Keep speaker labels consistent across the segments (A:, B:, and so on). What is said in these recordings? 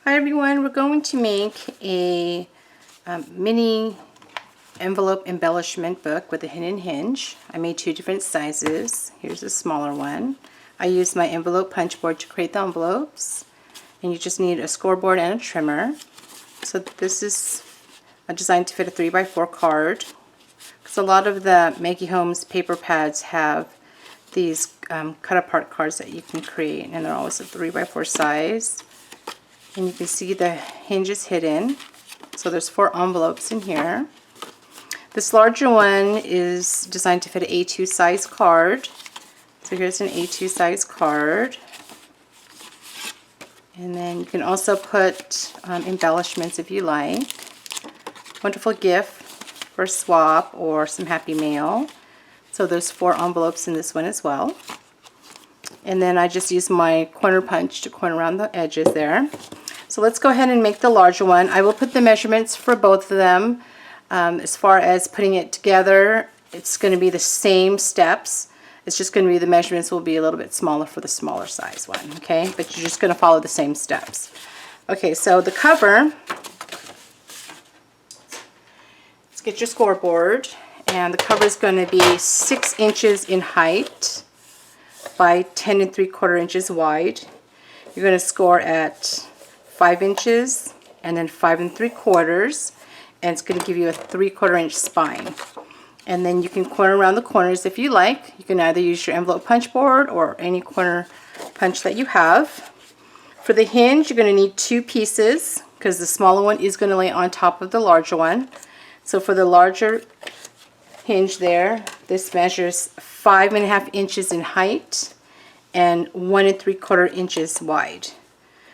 A: Hi everyone, we're going to make a mini envelope embellishment book with a hidden hinge. I made two different sizes. Here's a smaller one. I used my envelope punch board to create the envelopes, and you just need a scoreboard and a trimmer. So this is designed to fit a 3x4 card, because a lot of the Maggie Holmes paper pads have these cut apart cards that you can create, and they're always a 3x4 size. And you can see the hinges hidden. So there's 4 envelopes in here. This larger one is designed to fit an A2 size card. So here's an A2 size card. And then you can also put embellishments if you like. Wonderful gift for a swap or some happy mail. So there's 4 envelopes in this one as well. And then I just used my corner punch to corner around the edges there. So let's go ahead and make the larger one. I will put the measurements for both of them. As far as putting it together, it's going to be the same steps. It's just going to be the measurements will be a little bit smaller for the smaller size one, okay? But you're just going to follow the same steps. Okay, so the cover, let's get your scoreboard. And the cover is going to be 6 inches in height by 10 3/4 inches wide. You're going to score at 5 inches and then 5 3/4, and it's going to give you a 3/4 inch spine. And then you can corner around the corners if you like. You can either use your envelope punch board or any corner punch that you have. For the hinge, you're going to need 2 pieces because the smaller one is going to lay on top of the larger one. So for the larger hinge there, this measures 5.5 inches in height and 1 3/4 inches wide.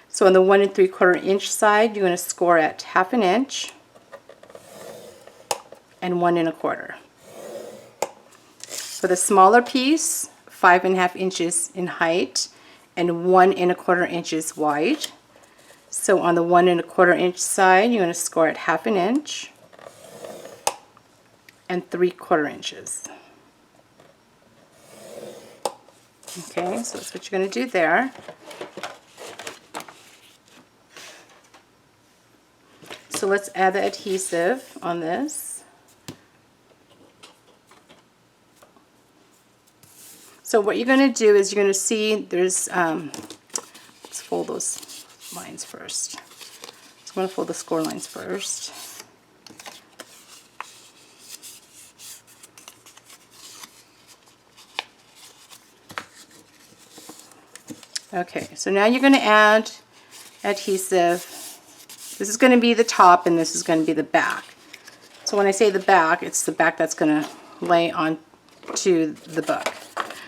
A: So on the 1 3/4 inch side, you're going to score at 1/2 inch and 1 1/4. For the smaller piece, 5.5 inches in height and 1 1/4 inches wide. So on the 1 1/4 inch side, you're going to score at 1/2 inch and 3/4 inches. Okay, so that's what you're going to do there. So let's add the adhesive on this. So what you're going to do is you're going to see there's, let's fold those lines first. So I'm going to fold the score lines first. Okay, so now you're going to add adhesive. This is going to be the top and this is going to be the back. So when I say the back, it's the back that's going to lay on to the book.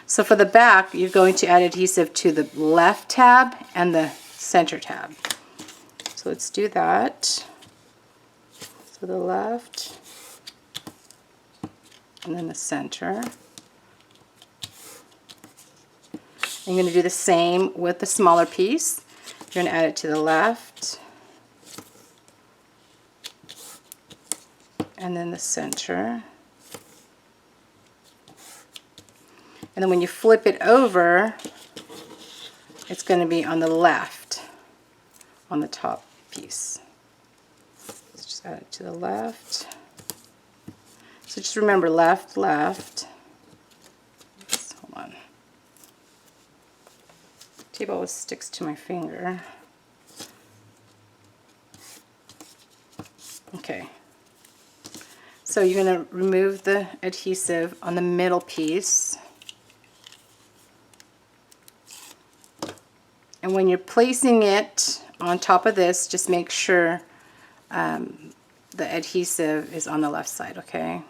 A: So for the back, you're going to add adhesive to the left tab and the center tab. So let's do that. So the left and then the center. I'm going to do the same with the smaller piece. You're going to add it to the left and then the center. And then when you flip it over, it's going to be on the left, on the top piece. Let's just add it to the left. So just remember left, left. Oops, hold on. Tape always sticks to my finger. Okay. So you're going to remove the adhesive on the middle piece. And when you're placing it on top of this, just make sure the adhesive is on the left side, okay?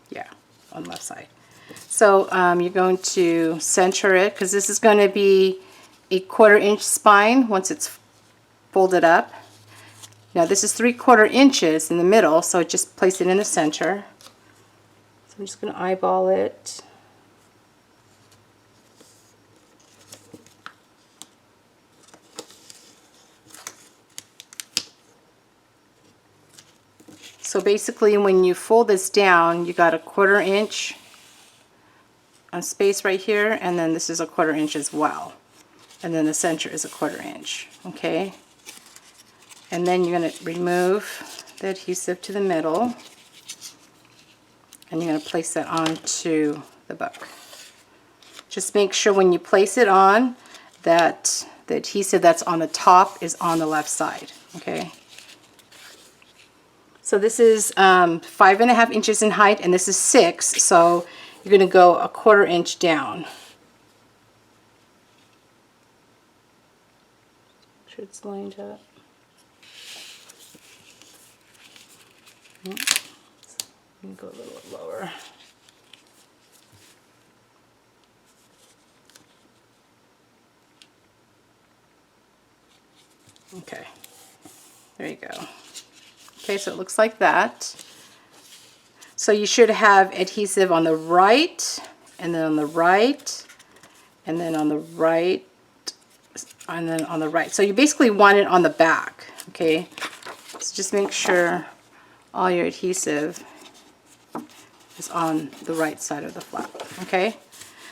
A: Yeah, on the left side. So you're going to center it, because this is going to be a 1/4 inch spine once it's folded up. Now this is 3/4 inches in the middle, so just place it in the center. So I'm just going to eyeball it. So basically when you fold this down, you got a 1/4 inch on space right here, and then this is a 1/4 inch as well. and then the center is 1/4 inch. Okay, and then you're going to remove the adhesive to the middle, and you're going to place that onto the book. Just make sure when you place it on that the adhesive that's on the top is on the left side. Okay. So this is 5.5 inches in height, and this is 6, so you're going to go 1/4 inch down. Make sure it's lined up. Go a little bit lower. Okay, there you go. Okay, so it looks like that. So you should have adhesive on the right, and then on the right, and then on the right, and then on the right. So you basically want it on the back, okay? So just make sure all your adhesive is on the right side of the flap, okay?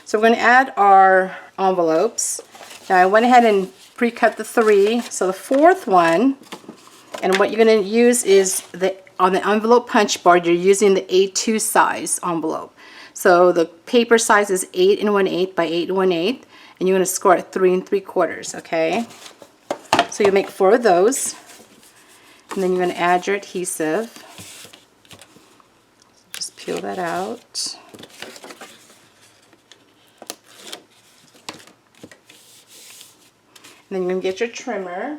A: So we're going to add our envelopes. Now I went ahead and pre-cut the 3, so the 4th one, and what you're going to use is on the envelope punch board, you're using the A2 size envelope. So the paper size is 8 1/8 by 8 1/8, and you're going to score at 3 3/4, okay? So you make 4 of those, and then you're going to add your adhesive. Just peel that out. And then you're going to get your trimmer.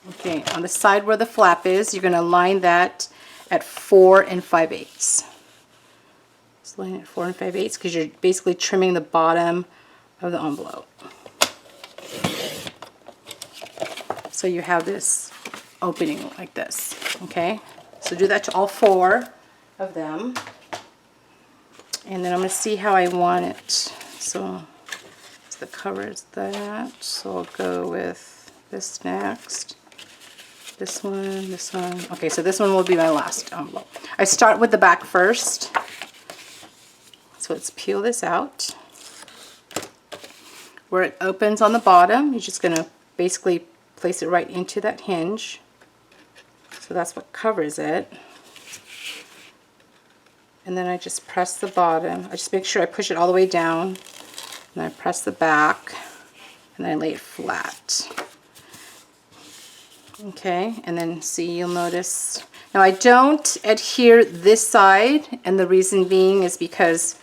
A: Okay, on the side where the flap is, you're going to line that at 4 5/8. Just line it at 4 5/8 because you're basically trimming the bottom of the envelope. So you have this opening like this, okay? So do that to all 4 of them. And then I'm going to see how I want it. So the cover is that. So I'll go with this next. This one, this one. Okay, so this one will be my last envelope. I start with the back first. So let's peel this out. Where it opens on the bottom, you're just going to basically place it right into that hinge. So that's what covers it. And then I just press the bottom. I just make sure I push it all the way down. And I press the back. And then I lay it flat. Okay, and then see, you'll notice. Now I don't adhere this side, and the reason being is because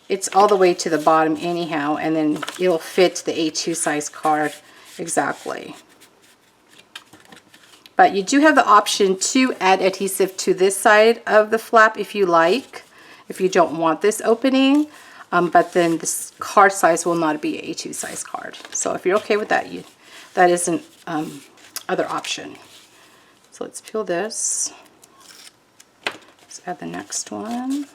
A: it's all the way to the bottom anyhow, and then it'll fit the A2 size card exactly. But you do have the option to add adhesive to this side of the flap if you like, if you don't want this opening, but then this card size will not be an A2 size card. So if you're okay with that, that is an other option. So let's peel this. Let's add the next one.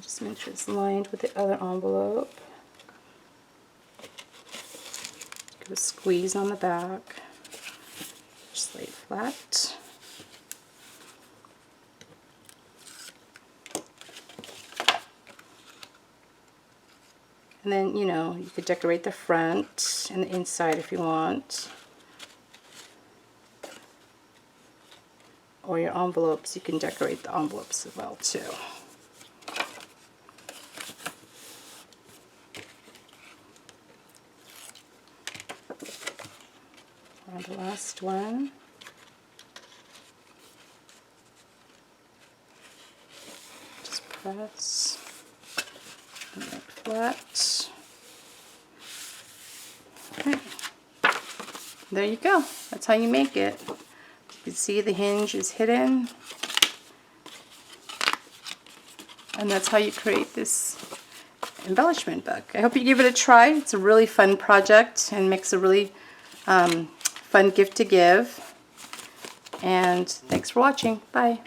A: Just make sure it's lined with the other envelope. Give a squeeze on the back. Just lay it flat. And then, you know, you could decorate the front and the inside if you want. Or your envelopes, you can decorate the envelopes as well too. And the last one. Just press. And make it flat. Okay. There you go. That's how you make it. You can see the hinge is hidden. And that's how you create this embellishment book. I hope you give it a try. It's a really fun project and makes a really fun gift to give. And thanks for watching. Bye.